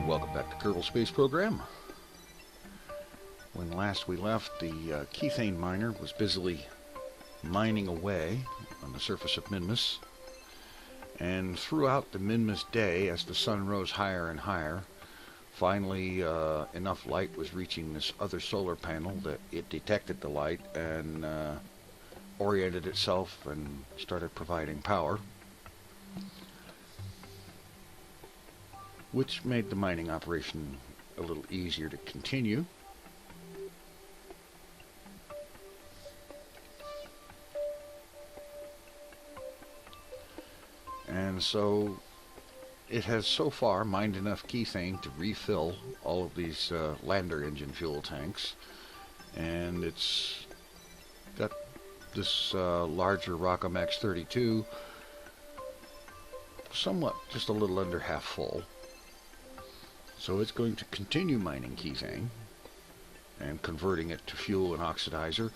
And welcome back to Kerbal Space Program. When last we left, the Kethane miner was busily mining away on the surface of Minmus. And throughout the Minmus day, as the sun rose higher and higher, finally enough light was reaching this other solar panel that it detected the light and oriented itself and started providing power, which made the mining operation a little easier to continue. And so it has so far mined enough Kethane to refill all of these lander engine fuel tanks, and it's got this larger Rock'em X32 somewhat just a little under half full. So it's going to continue mining Kethane and converting it to fuel and oxidizer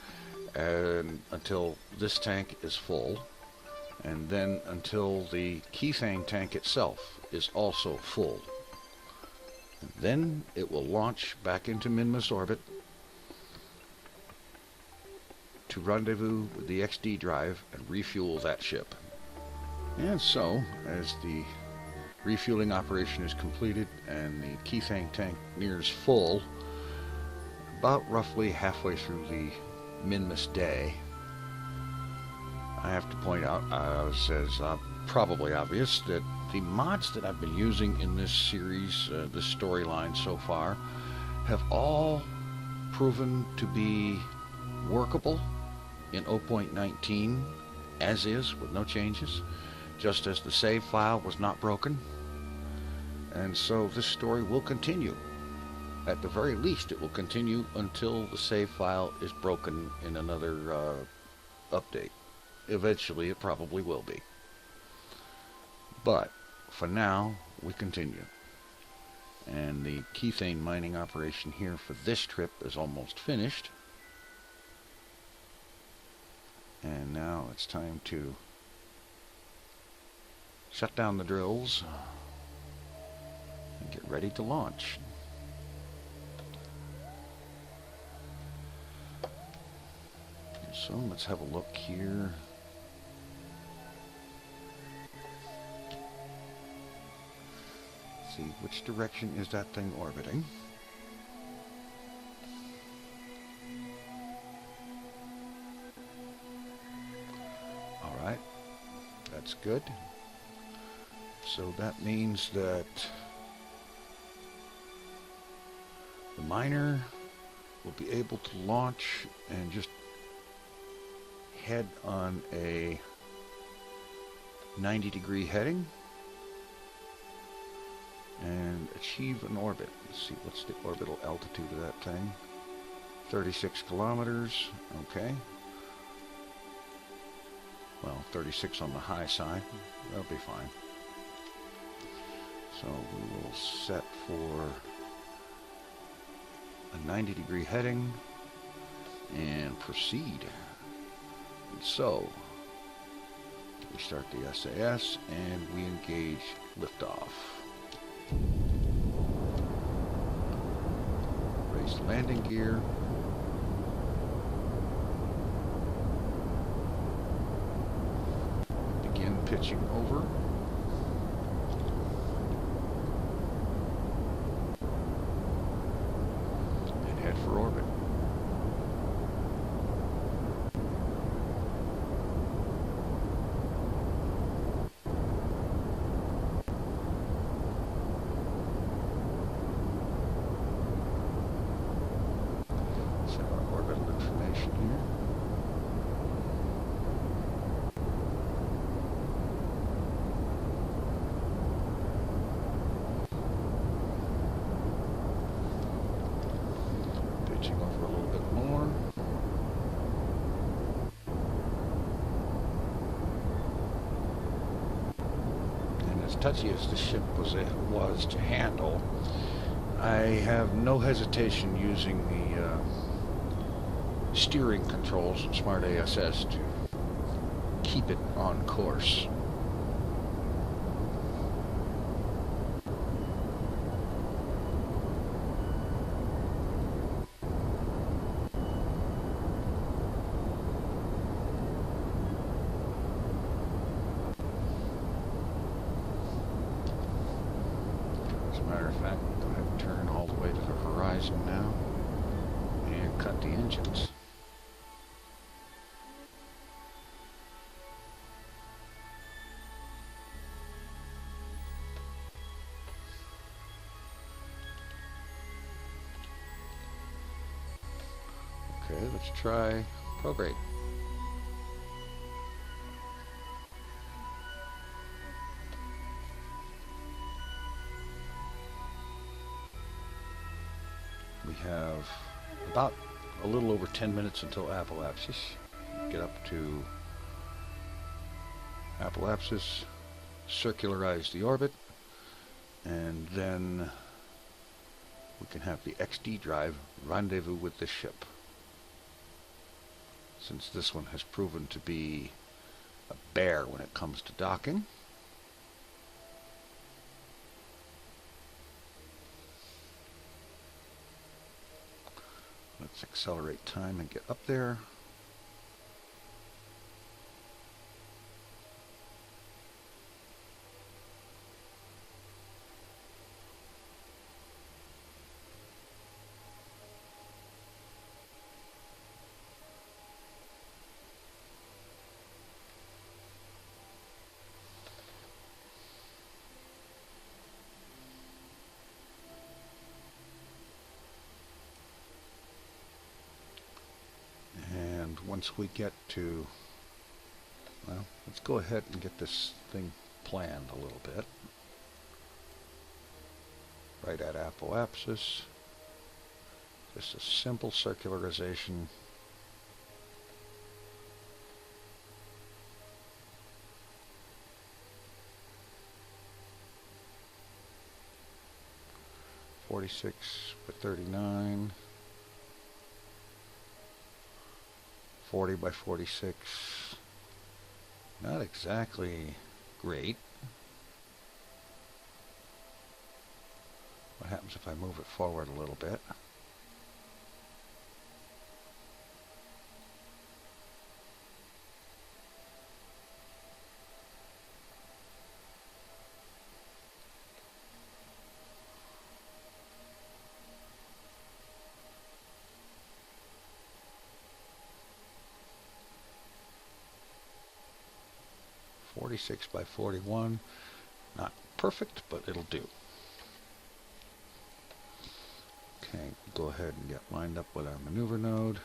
and until this tank is full, and then until the Kethane tank itself is also full. And then it will launch back into Minmus orbit to rendezvous with the XD drive and refuel that ship. And so, as the refueling operation is completed and the Kethane tank nears full, about roughly halfway through the Minmus day, I have to point out, as probably obvious, that the mods that I've been using in this series, this storyline so far, have all proven to be workable in 0.19 as is, with no changes, just as the save file was not broken. And so this story will continue. At the very least, it will continue until the save file is broken in another update. Eventually, it probably will be. But for now, we continue. And the Kethane mining operation here for this trip is almost finished. And now it's time to shut down the drills and get ready to launch. So let's have a look here. See, which direction is that thing orbiting? All right, that's good. So that means that the miner will be able to launch and just head on a 90-degree heading and achieve an orbit. Let's see, what's the orbital altitude of that thing? 36 kilometers, okay. Well, 36 on the high side, that'll be fine. So we will set for a 90-degree heading and proceed. And so we start the SAS and we engage liftoff. Raise the landing gear. Begin pitching over. And head for orbit. Over a little bit more. And as touchy as the ship was to handle, I have no hesitation using the steering controls in Smart ASS to keep it on course. matter of fact, go ahead and turn all the way to the horizon now and cut the engines. Okay, let's try prograde. We have about a little over 10 minutes until apoapsis. Get up to apoapsis, circularize the orbit, and then we can have the XD drive rendezvous with the ship. Since this one has proven to be a bear when it comes to docking. Let's accelerate time and get up there. Once we get to, well, let's go ahead and get this thing planned a little bit. Right at apoapsis, just a simple circularization. .46 by 39. 40 by 46. Not exactly great. What happens if I move it forward a little bit? .46 by 41. Not perfect, but it'll do. Okay, go ahead and get lined up with our maneuver node.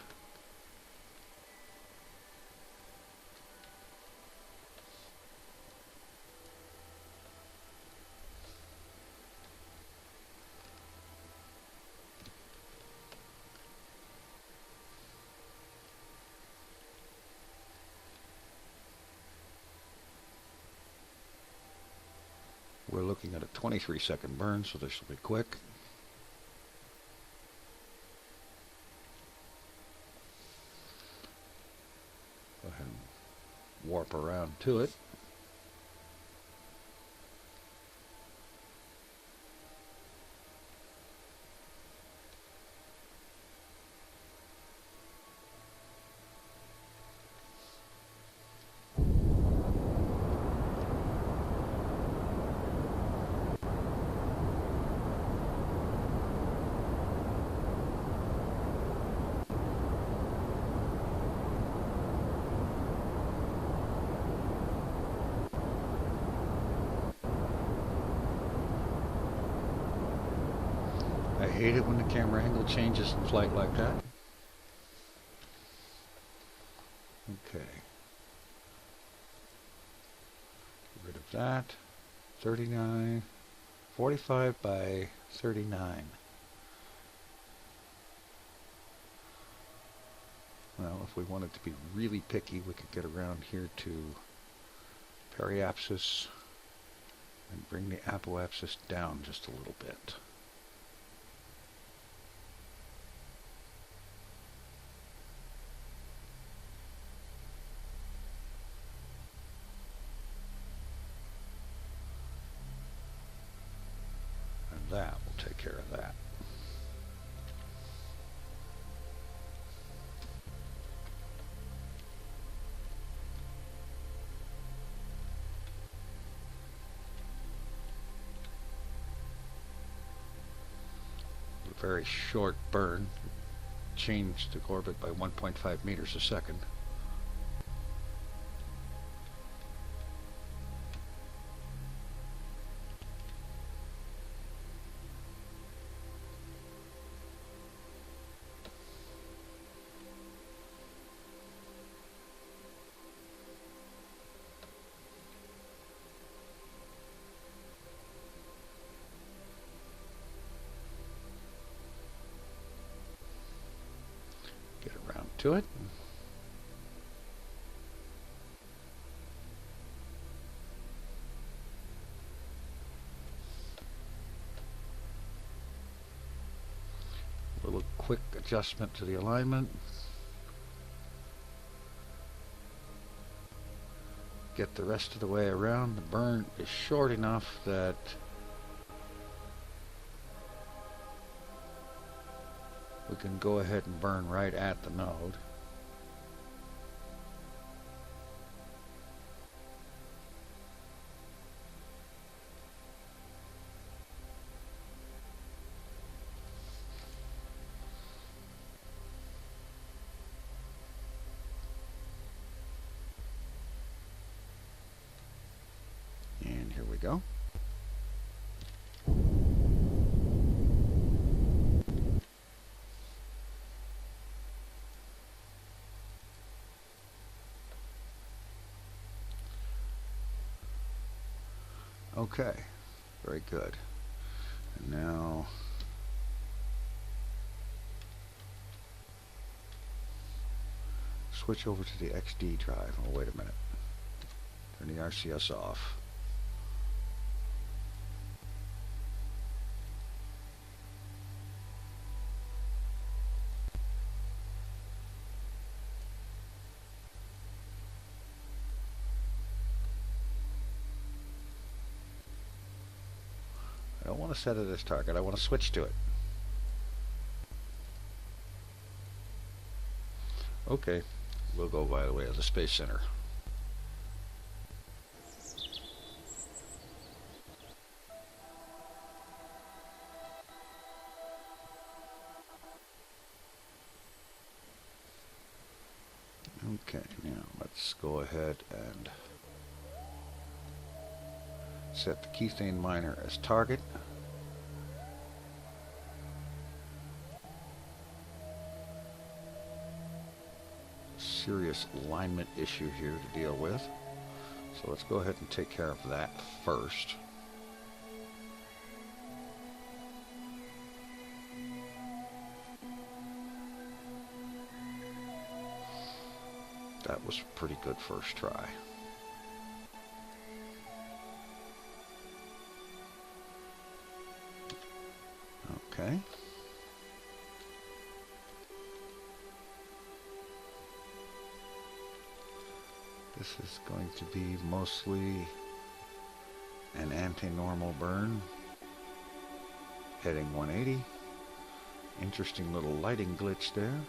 We're looking at a 23-second burn, so this will be quick. Go ahead and warp around to it. I hate it when the camera angle changes in flight like that. Okay. Get rid of that. 39, 45 by 39. Well, if we wanted to be really picky, we could get around here to periapsis and bring the apoapsis down just a little bit. That will take care of that. very short burn. Changed the orbit by 1.5 meters a second. Get around to it. A little quick adjustment to the alignment. Get the rest of the way around. The burn is short enough that we can go ahead and burn right at the node. And here we go. Okay, very good. And now switch over to the XD drive. Oh, wait a minute. Turn the RCS off. I don't want to set it as target. I want to switch to it. Okay, we'll go by the way of the Space Center. Okay, now let's go ahead and set the Kethane miner as target. Serious alignment issue here to deal with. So let's go ahead and take care of that first. That was a pretty good first try. Okay. This is going to be mostly an anti-normal burn. Heading 180. Interesting little lighting glitch there.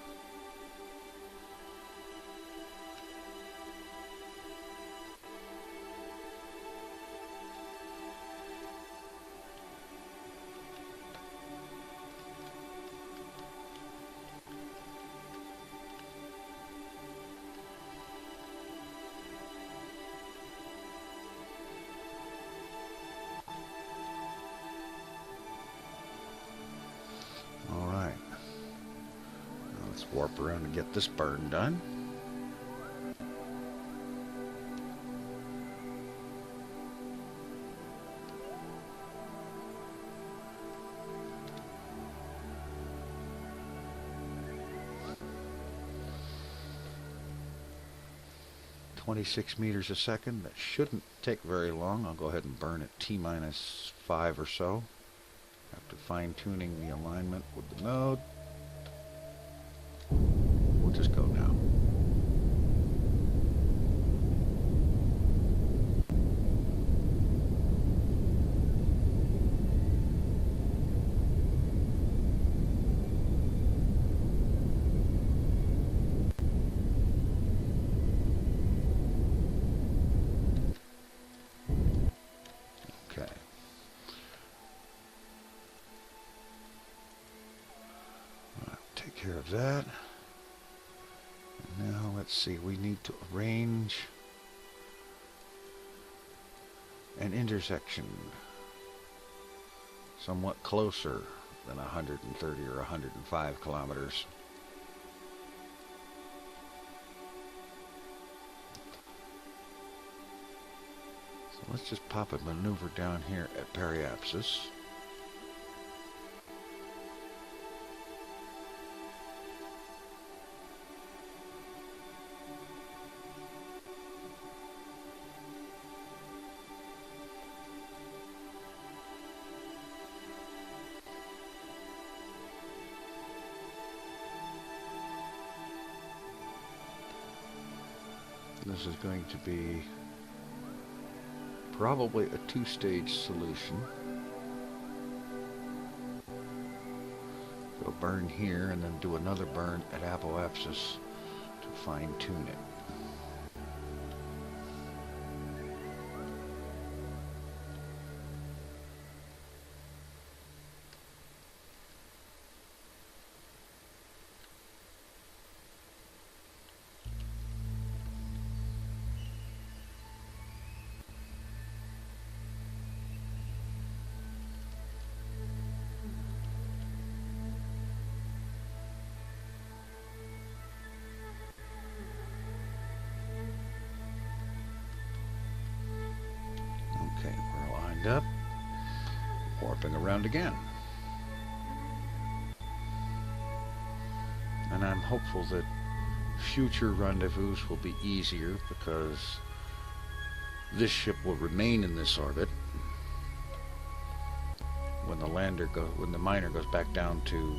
Warp around and get this burn done. .26 meters a second. That shouldn't take very long. I'll go ahead and burn at T-5 or so. After fine-tuning the alignment with the node. We'll just go now. care of that. Now let's see, we need to arrange an intersection somewhat closer than 130 or 105 kilometers. So let's just pop a maneuver down here at periapsis. This is going to be probably a two-stage solution. Go burn here and then do another burn at apoapsis to fine-tune it. Okay, we're lined up, warping around again. And I'm hopeful that future rendezvous will be easier because this ship will remain in this orbit when the miner goes back down to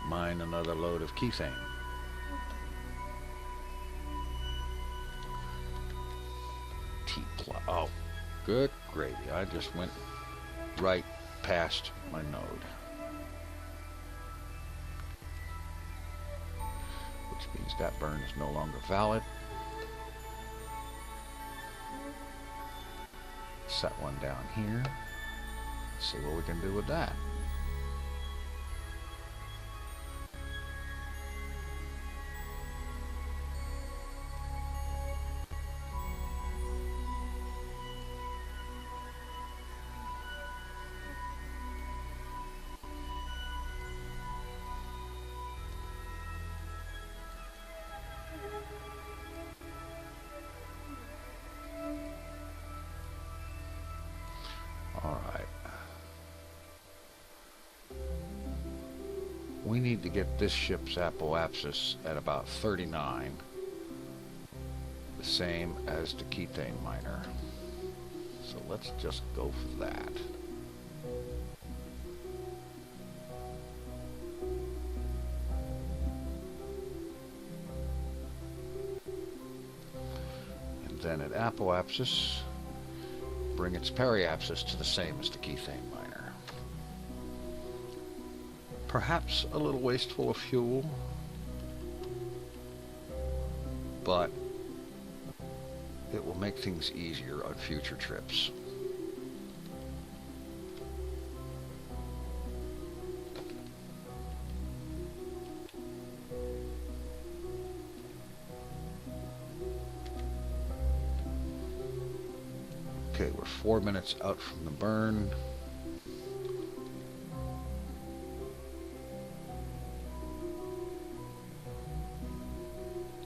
mine another load of Kethane. Oh, good gravy. I just went right past my node. Which means that burn is no longer valid. Set one down here. See what we can do with that. We need to get this ship's apoapsis at about 39, the same as the Kethane miner. So let's just go for that. And then at apoapsis, bring its periapsis to the same as the Kethane miner. Perhaps a little wasteful of fuel, but it will make things easier on future trips. Okay, we're 4 minutes out from the burn.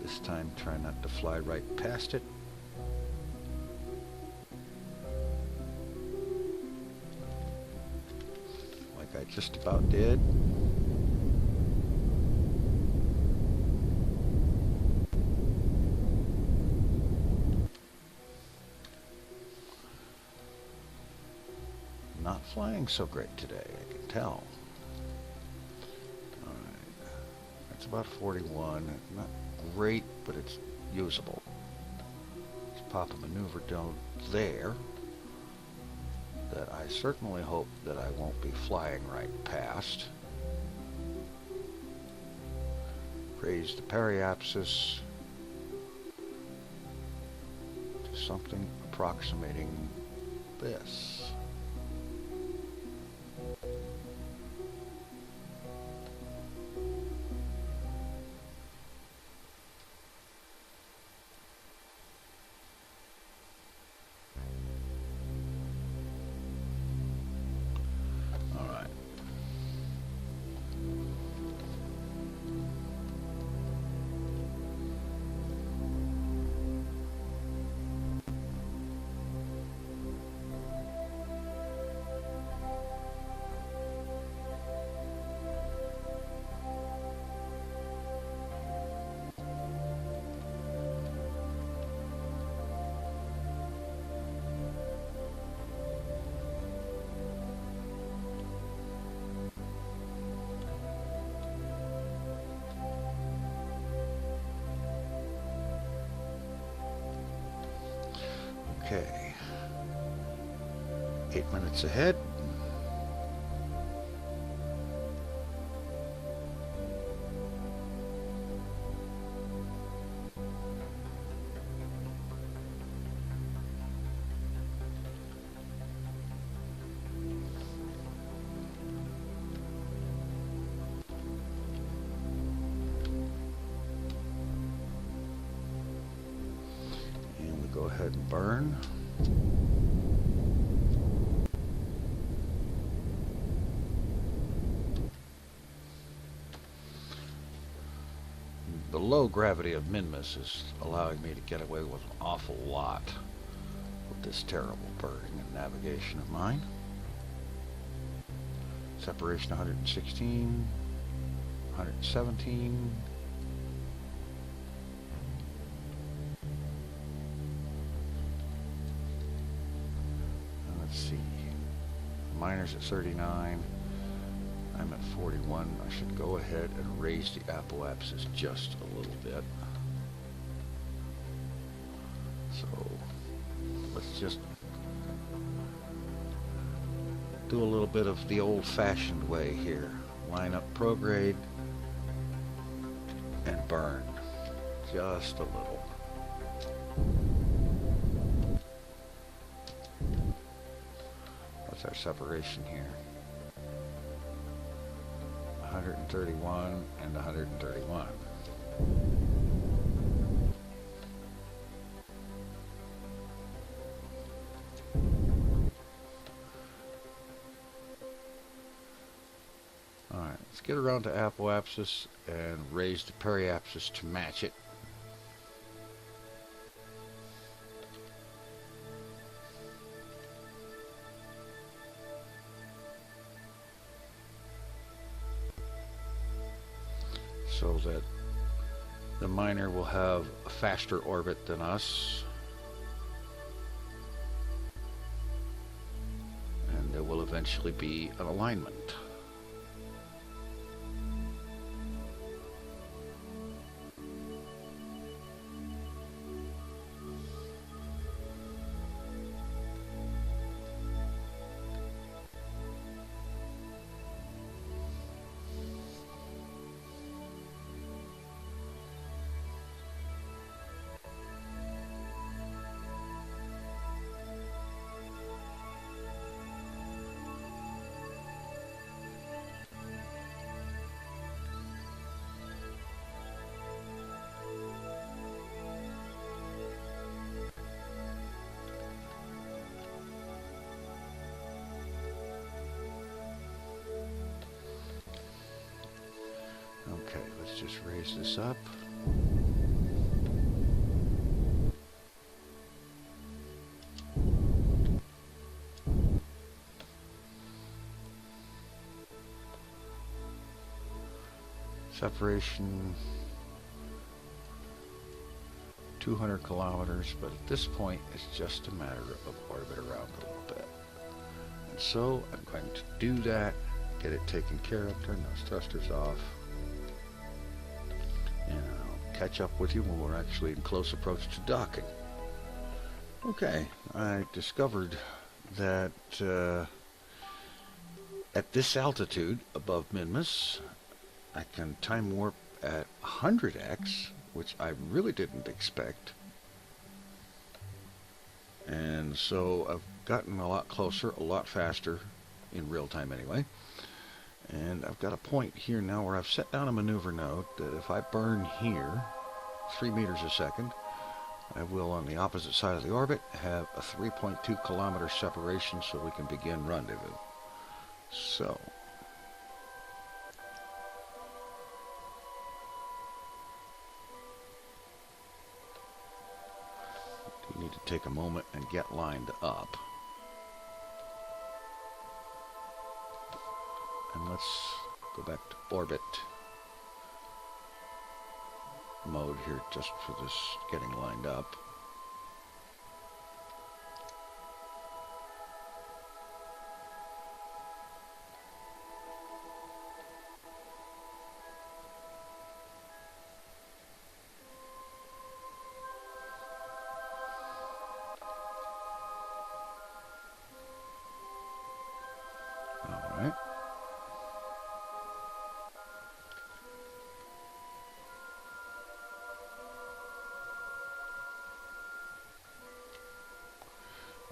This time, try not to fly right past it. Like I just about did. Not flying so great today, I can tell. Alright, that's about 41. Not great, but it's usable. Let's pop a maneuver down there that I certainly hope that I won't be flying right past. Raise the periapsis to something approximating this. Okay. 8 minutes ahead. And we go ahead and burn. The low gravity of Minmus is allowing me to get away with an awful lot with this terrible burning and navigation of mine. Separation 116, 117. Let's see. Miner's at 39. I'm at 41. I should go ahead and raise the apoapsis just a little bit. So let's just do a little bit of the old-fashioned way here. Line up prograde and burn just a little. What's our separation here? 131 and 131. All right, let's get around to apoapsis and raise the periapsis to match it. So that the miner will have a faster orbit than us, and there will eventually be an alignment. Okay, let's just raise this up. Separation 200 kilometers, but at this point it's just a matter of orbit around a little bit. And so I'm going to do that, get it taken care of, turn those thrusters off, and I'll catch up with you when we're actually in close approach to docking. Okay, I discovered that at this altitude above Minmus, I can time warp at 100x, which I really didn't expect. And so I've gotten a lot closer, a lot faster, in real time anyway. And I've got a point here now where I've set down a maneuver node that if I burn here 3 meters a second, I will, on the opposite side of the orbit, have a 3.2 kilometer separation so we can begin rendezvous. So you need to take a moment and get lined up. And let's go back to orbit mode here just for this getting lined up.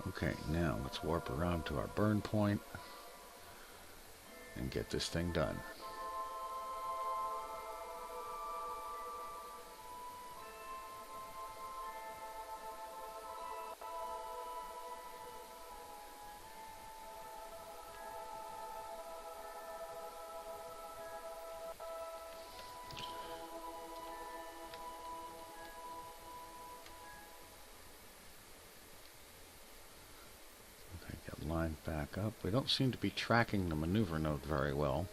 Okay, now let's warp around to our burn point and get this thing done. Line back up. We don't seem to be tracking the maneuver node very well.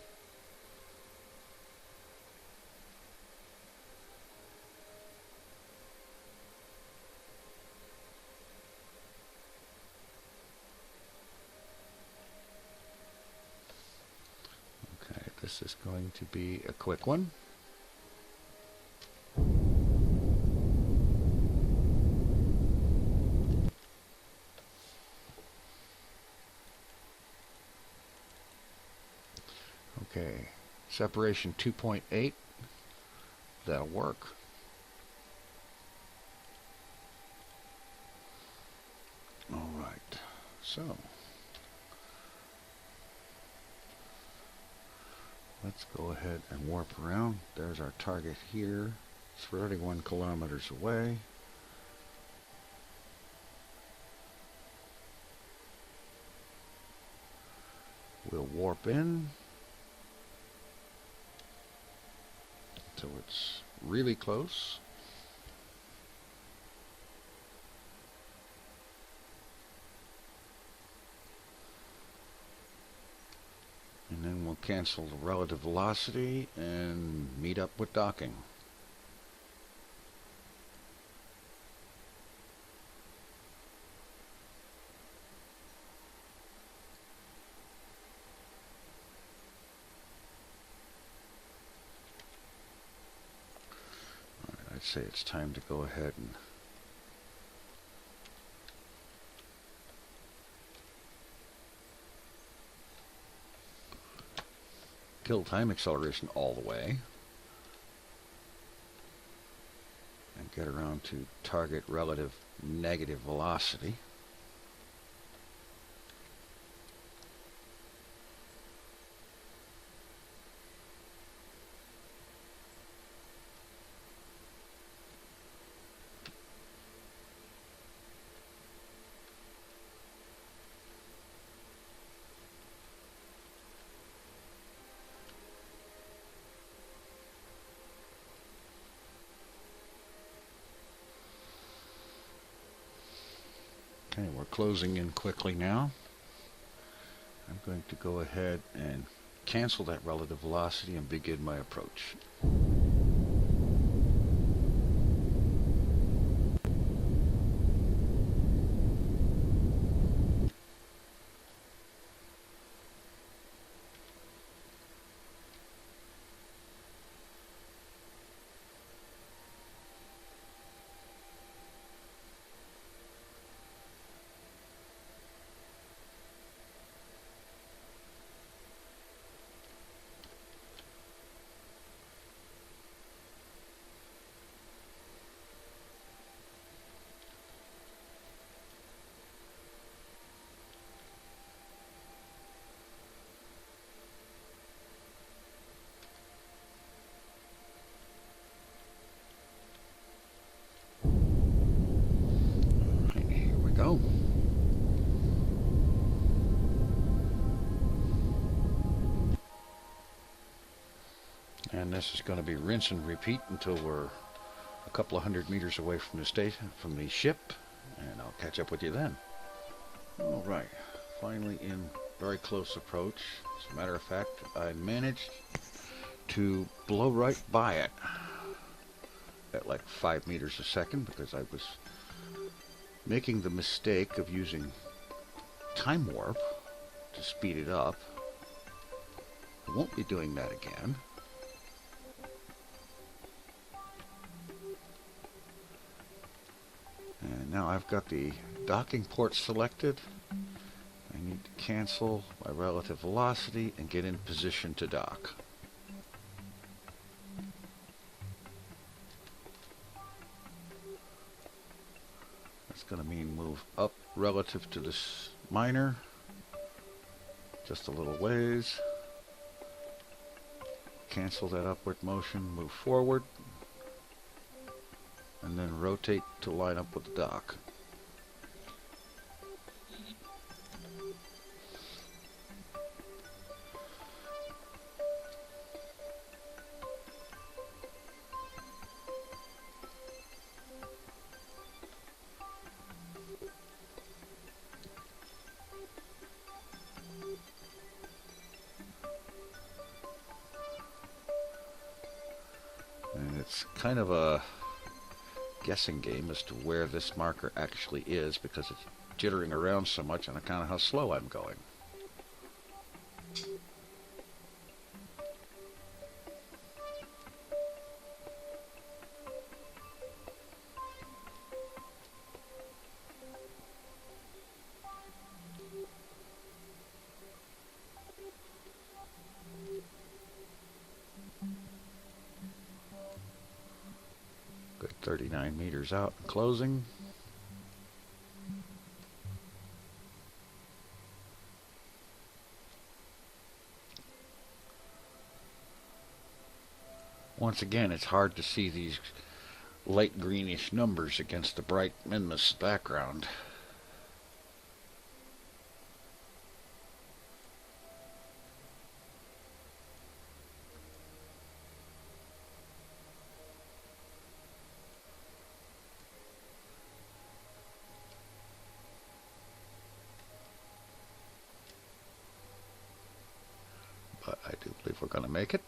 Okay, this is going to be a quick one. Okay, separation 2.8, that'll work. All right, so let's go ahead and warp around. There's our target here. It's 31 kilometers away. We'll warp in until it's really close. And then we'll cancel the relative velocity and meet up with docking. I'd say it's time to go ahead and kill time acceleration all the way and get around to target relative negative velocity. Okay, we're closing in quickly now. I'm going to go ahead and cancel that relative velocity and begin my approach. Go. And this is going to be rinse and repeat until we're a couple of 100 meters away from the station, from the ship, and I'll catch up with you then. All right, finally in very close approach. As a matter of fact, I managed to blow right by it at like 5 meters a second because I was making the mistake of using time warp to speed it up. I won't be doing that again. And now I've got the docking port selected. I need to cancel my relative velocity and get in position to dock. That's going to mean move up relative to this minor, just a little ways. Cancel that upward motion, move forward, and then rotate to line up with the dock. And it's kind of a guessing game as to where this marker actually is because it's jittering around so much on account of how slow I'm going. Good 39 meters out and closing. Once again, it's hard to see these light greenish numbers against the bright luminous background. But I do believe we're going to make it.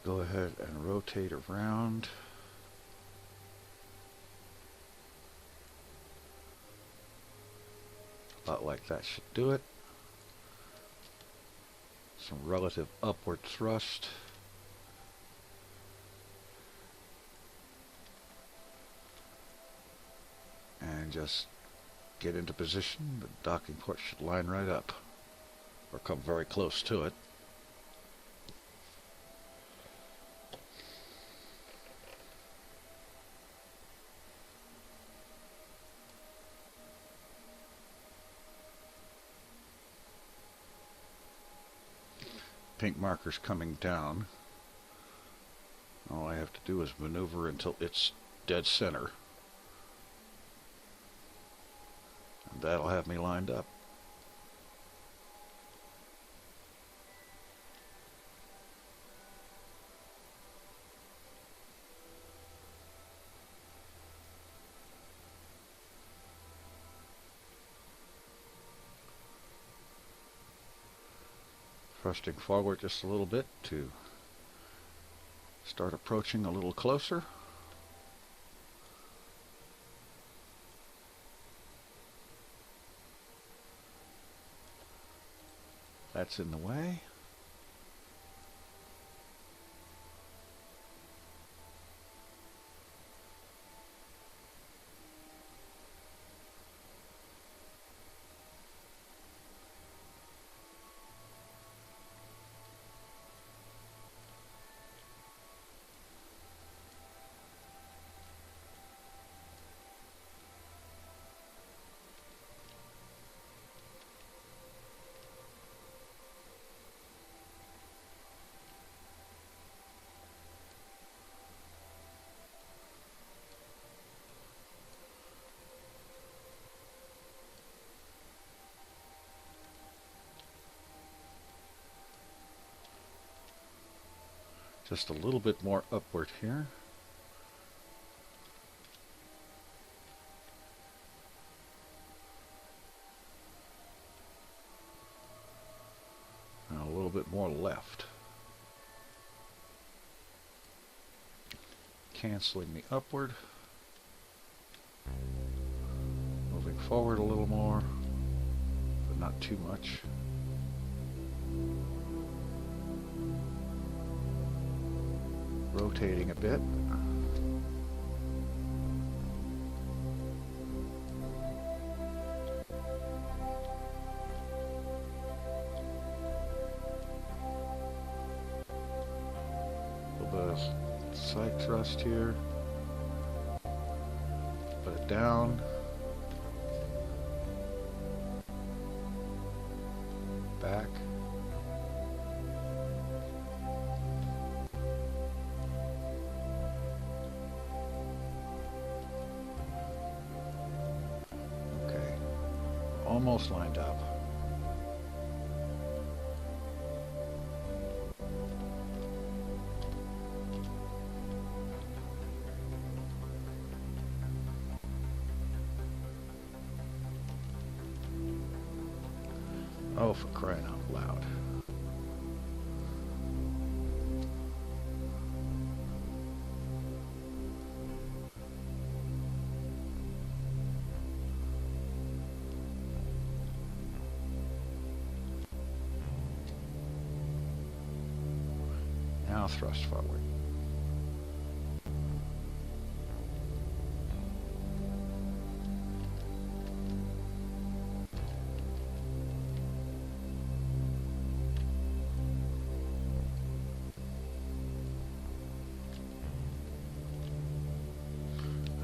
Go ahead and rotate around. About like that should do it. Some relative upward thrust. And just get into position. The docking port should line right up or come very close to it. Pink marker's coming down. All I have to do is maneuver until it's dead center. And that'll have me lined up. Thrusting forward just a little bit to start approaching a little closer. That's in the way. Just a little bit more upward here. And a little bit more left. canceling the upward. Moving forward a little more, but not too much. Rotating a bit. Side thrust here. Put it down. Back. Okay. Almost lined up. Oh, for crying out loud. Now thrust forward.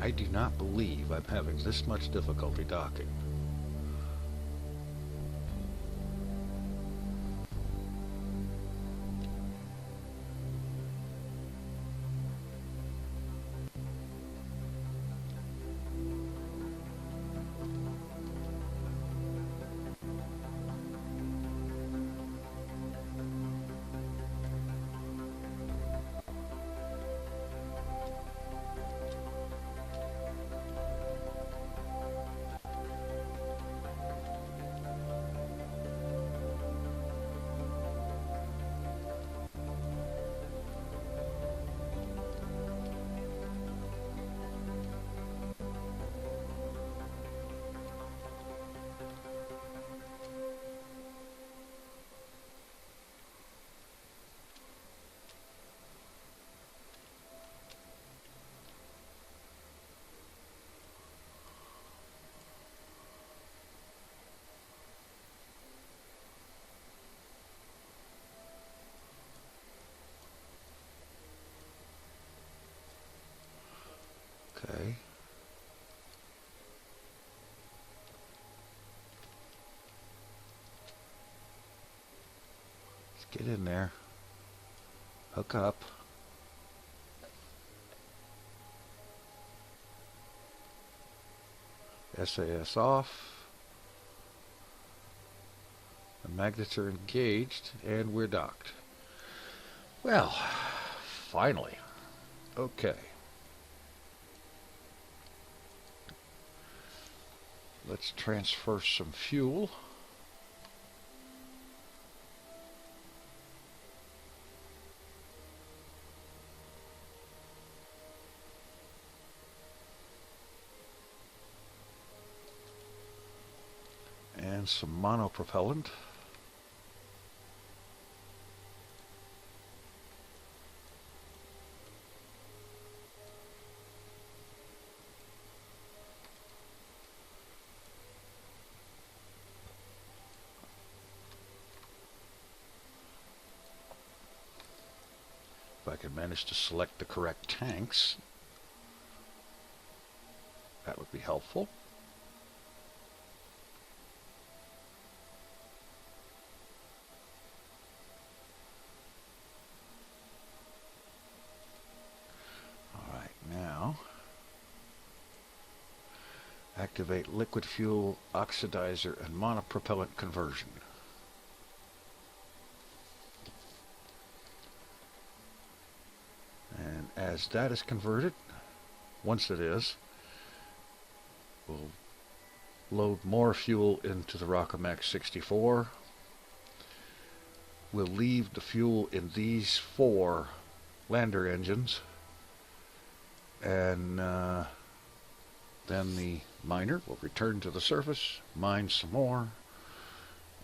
I do not believe I'm having this much difficulty docking. Okay. Let's get in there. Hook up. SAS off. The magnets are engaged and we're docked. Well, finally. Okay. Let's transfer some fuel. And some monopropellant. If I could manage to select the correct tanks, that would be helpful. Activate liquid fuel oxidizer and monopropellant conversion. And as that is converted, once it is, we'll load more fuel into the Rocket 64. We'll leave the fuel in these 4 lander engines and then the miner will return to the surface, mine some more,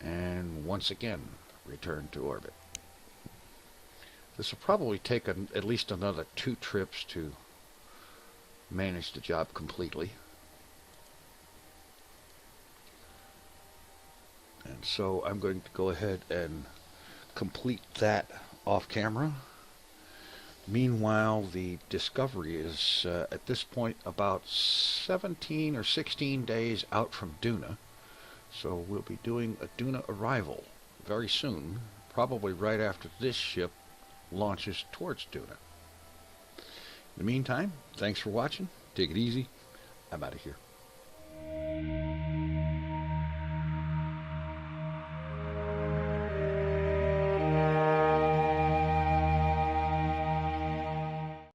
and once again return to orbit. This will probably take at least another 2 trips to manage the job completely. And so I'm going to go ahead and complete that off camera. Meanwhile, the Discovery is at this point about 17 or 16 days out from Duna. So we'll be doing a Duna arrival very soon, probably right after this ship launches towards Duna. In the meantime, thanks for watching. Take it easy. I'm out of here.